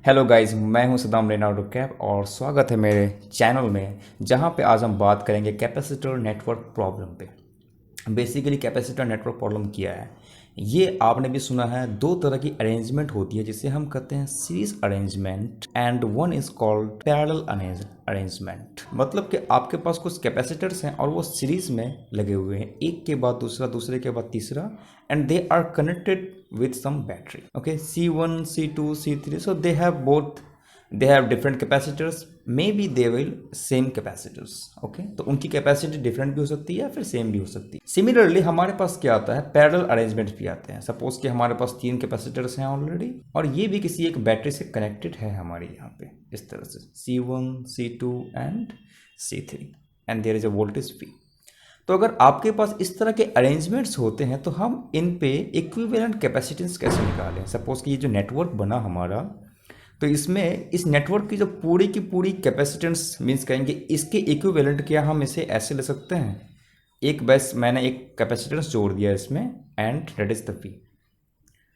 Hello guys, मैं हूं Saddam Ronaldo cap और स्वागत है मेरे चैनल में, जहां पे आज हम बात करेंगे कैपेसिटर नेटवर्क प्रॉब्लम पे। बेसिकली कैपेसिटर नेटवर्क प्रॉब्लम क्या है, ये आपने भी सुना है। दो तरह की अरेंजमेंट होती है जिसे हम कहते हैं series arrangement and one is called parallel arrangement. मतलब कि आपके पास कुछ कैपेसिटर्स हैं और वो सीरीज में लगे हुए हैं, एक के बाद दूसरा, दूसरे के बाद तीसरा, and they are connected with some battery. Okay, C1, C2, C3, so they have different capacitors, maybe they will same capacitors. Okay, तो उनकी कैपेसिटी डिफरेंट भी हो सकती है या फिर सेम भी हो सकती है। सिमिलरली हमारे पास क्या आता है, पैरेलल अरेंजमेंट भी आते हैं। सपोज कि हमारे पास 3 कैपेसिटर्स हैं ऑलरेडी और ये भी किसी एक बैटरी से कनेक्टेड है हमारे यहाँ पे, इस तरह से C1, C2 and C3 and there is a voltage V। तो अगर आपके पास इस तरह के अरेंजमेंट्स होते हैं तो हम इन पे इक्विवेलेंट कैपेसिटेंस कैसे निकालें। सपोज कि ये जो नेटवर्क बना हमारा, तो इसमें इस नेटवर्क की जो पूरी की पूरी कैपेसिटेंस मीन्स कहेंगे इसके इक्विवेलेंट क्या, हम इसे ऐसे ले सकते हैं, एक बस मैंने एक कैपेसिटेंस जोड़ दिया इसमें and that is the V।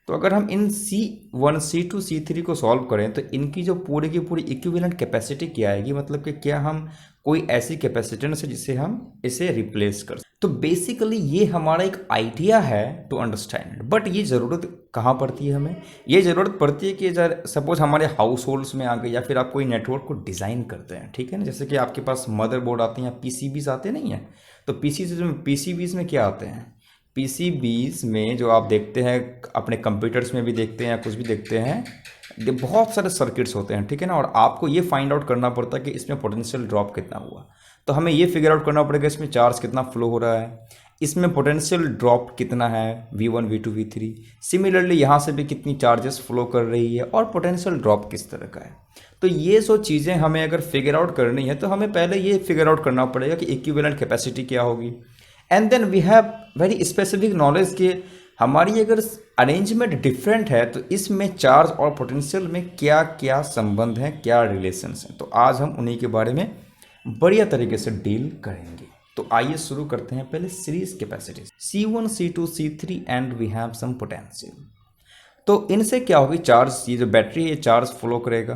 तो अगर हम इन C1, C2, C3 को सॉल्व करें तो इनकी जो पूरी की पूरी इक्विवेलेंट कैपेसिटी क्या आएगी, मतलब कि क्या हम कोई ऐसी कैपेसिटेंस है जिससे हम इसे रिप्लेस कर। तो बेसिकली ये हमारा एक आइडिया है टू अंडरस्टैंड, बट ये ज़रूरत कहाँ पड़ती है हमें, ये ज़रूरत पड़ती है कि सपोज हमारे हाउस होल्ड्स में आ गए या फिर आप कोई नेटवर्क को डिज़ाइन करते हैं, ठीक है ना। जैसे कि आपके पास मदरबोर्ड आते हैं या PCBs आते नहीं हैं, तो PCBs में क्या आते हैं, PCBs में जो आप देखते हैं अपने कंप्यूटर्स में भी देखते हैं या कुछ भी देखते हैं, बहुत सारे सर्किट्स होते हैं, ठीक है ना। और आपको ये फाइंड आउट करना पड़ता है कि इसमें पोटेंशियल ड्रॉप कितना हुआ। तो हमें ये फिगर आउट करना पड़ेगा इसमें चार्ज कितना फ्लो हो रहा है, इसमें पोटेंशियल ड्रॉप कितना है, V1, V2, V3। सिमिलरली यहाँ से भी कितनी चार्जेस फ्लो कर रही है और पोटेंशियल ड्रॉप किस तरह का है। तो ये सो चीज़ें हमें अगर फिगर आउट करनी है तो हमें पहले ये फिगर आउट करना पड़ेगा कि इक्विवेलेंट कैपेसिटी क्या होगी, and then we have very specific knowledge कि हमारी अगर अरेंजमेंट डिफरेंट है तो इसमें चार्ज और पोटेंशियल में क्या क्या संबंध हैं, क्या रिलेशंस हैं। तो आज हम उन्हीं के बारे में बढ़िया तरीके से डील करेंगे। तो आइए शुरू करते हैं पहले series capacity C1, C2, C3 and we have some potential. तो इनसे क्या होगी, चार्ज, ये जो बैटरी है ये चार्ज फ्लो करेगा।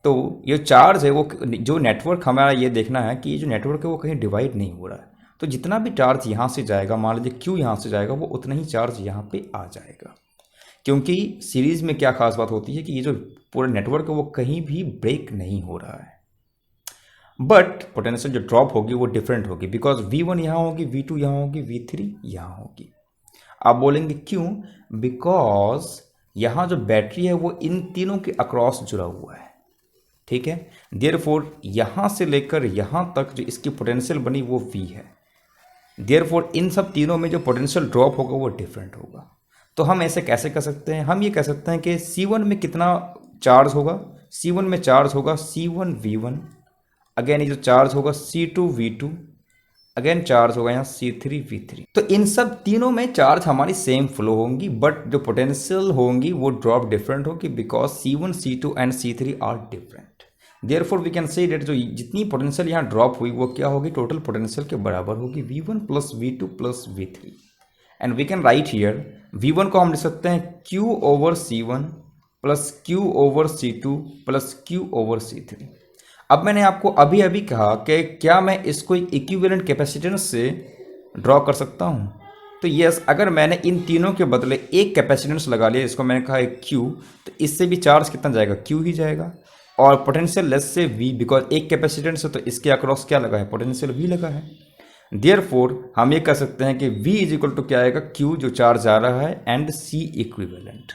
तो ये चार्ज है वो जो नेटवर्क हमारा ये देखना है कि ये जो नेटवर्क है वो कहीं डिवाइड नहीं हो रहा है। तो जितना भी चार्ज यहाँ से जाएगा, मान लीजिए Q यहाँ से जाएगा, वो उतना ही चार्ज यहाँ पे आ जाएगा। क्योंकि सीरीज में क्या खास बात होती है कि ये जो पूरा नेटवर्क है वो कहीं भी ब्रेक नहीं हो रहा है, बट पोटेंशियल जो ड्रॉप होगी वो डिफरेंट होगी, बिकॉज V1 यहाँ होगी, V2 यहाँ होगी, V3 यहाँ होगी। आप बोलेंगे क्यों, बिकॉज यहाँ जो बैटरी है वो इन तीनों के अक्रॉस जुड़ा हुआ है, ठीक है। देयरफॉर यहाँ से लेकर यहाँ तक जो इसकी पोटेंशियल बनी वो V है। देयरफॉर इन सब तीनों में जो पोटेंशियल ड्रॉप होगा वो डिफरेंट होगा। तो हम ऐसे कैसे कर सकते हैं, हम ये कह सकते हैं कि C1 में कितना चार्ज होगा, C1 में चार्ज होगा C1 V1, अगेन ये जो चार्ज होगा C2 V2, अगेन चार्ज होगा यहाँ C3 V3। तो इन सब तीनों में चार्ज हमारी सेम फ्लो होंगी, बट जो पोटेंशियल होंगी वो ड्रॉप डिफरेंट होगी, because C1, C2 and C3 are different. Therefore we can say that जो जितनी पोटेंशियल यहाँ ड्रॉप हुई वो क्या होगी, टोटल पोटेंशियल के बराबर होगी, V1 plus V2 plus V3। And we can write here V1 को हम लिख सकते हैं Q over C1 plus Q over C2 plus Q over C3। अब मैंने आपको अभी अभी कहा कि क्या मैं इसको एक इक्विवेलेंट कैपेसिटेंस से ड्रॉ कर सकता हूँ। तो यस, अगर मैंने इन तीनों के बदले एक कैपेसिटेंस लगा लिया, इसको मैंने कहा एक Q, तो इससे भी चार्ज कितना जाएगा, Q ही जाएगा। और पोटेंशियल लेस से V, बिकॉज एक कैपेसिटेंस है तो इसके अक्रॉस क्या लगा है, पोटेंशियल V लगा है। देयरफॉर हम ये कह सकते हैं कि V इज इक्वल टू क्या आएगा, Q जो चार्ज आ रहा है and C equivalent.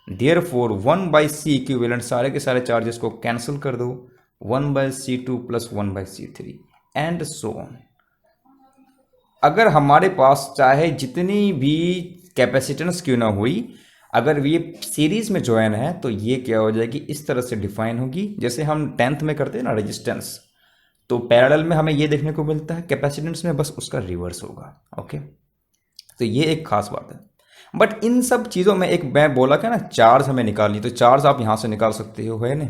Therefore 1/C equivalent, सारे के सारे चार्जेस को कैंसिल कर दो, 1/C2 plus 1/C3 and so on. अगर हमारे पास चाहे जितनी भी कैपेसिटेंस क्यों ना हुई, अगर ये सीरीज में ज्वाइन है तो ये क्या हो जाएगी, इस तरह से डिफाइन होगी जैसे हम 10th में करते हैं ना रेजिस्टेंस। तो पैरेलल में हमें ये देखने को मिलता है, कैपेसिटेंस में बस उसका रिवर्स होगा। ओके, तो ये एक खास बात है। बट इन सब चीज़ों में एक मैं बोला क्या ना, चार्ज हमें निकालनी, तो चार्ज आप यहाँ से निकाल सकते हो, है नहीं।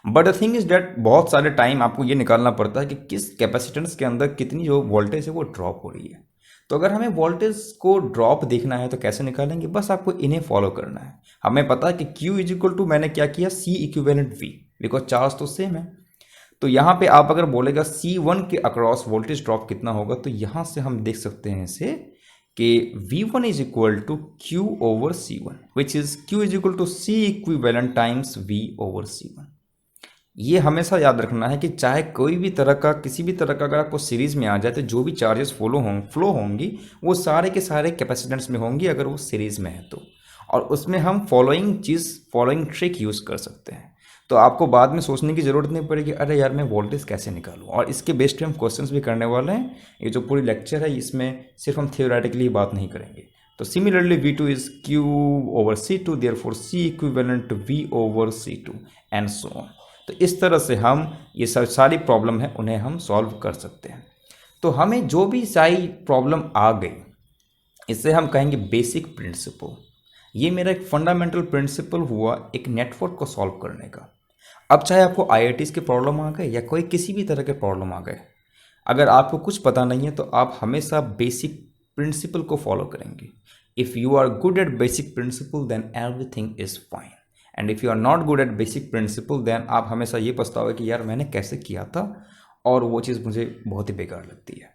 But the thing is that बहुत सारे टाइम आपको ये निकालना पड़ता है कि किस कैपेसिटेंस के अंदर कितनी जो वोल्टेज है वो ड्रॉप हो रही है। तो अगर हमें वोल्टेज को ड्रॉप देखना है तो कैसे निकालेंगे, बस आपको इन्हें फॉलो करना है। हमें पता है कि Q इज इक्वल टू, मैंने क्या किया, C equivalent V, because charge तो सेम है। तो यहाँ पे आप अगर बोलेगा C1 के अक्रॉस वोल्टेज ड्रॉप कितना होगा, तो यहाँ से हम देख सकते हैं इसे कि V1 is equal to Q over C1, which is Q is equal to C equivalent times V over C1। ये हमेशा याद रखना है कि चाहे कोई भी तरह का, किसी भी तरह का अगर आपको सीरीज में आ जाए तो जो भी चार्जेस फ्लो होंगी वो सारे के सारे कैपेसिटेंस में होंगी अगर वो सीरीज में है तो। और उसमें हम फॉलोइंग ट्रिक यूज़ कर सकते हैं। तो आपको बाद में सोचने की ज़रूरत नहीं पड़ेगी, अरे यार मैं वोल्टेज कैसे निकालूं, और इसके बेस्ड पे हम क्वेश्चंस भी करने वाले हैं। ये जो पूरी लेक्चर है इसमें सिर्फ हम थियोरेटिकली बात नहीं करेंगे। तो similarly V2 is Q over C2, therefore C equivalent V over C2 and so on. तो इस तरह से हम ये सारी प्रॉब्लम है उन्हें हम सॉल्व कर सकते हैं। तो हमें जो भी सारी प्रॉब्लम आ गई इसे हम कहेंगे बेसिक प्रिंसिपल। ये मेरा एक फंडामेंटल प्रिंसिपल हुआ एक नेटवर्क को सॉल्व करने का। अब चाहे आपको IITs के प्रॉब्लम आ गए या कोई किसी भी तरह के प्रॉब्लम आ गए, अगर आपको कुछ पता नहीं है तो आप हमेशा बेसिक प्रिंसिपल को फॉलो करेंगे। If you are good at basic principle then everything is fine, and if you are not good at basic principle then आप हमेशा ये पछताओगे कि यार मैंने कैसे किया था और वो चीज़ मुझे बहुत ही बेकार लगती है।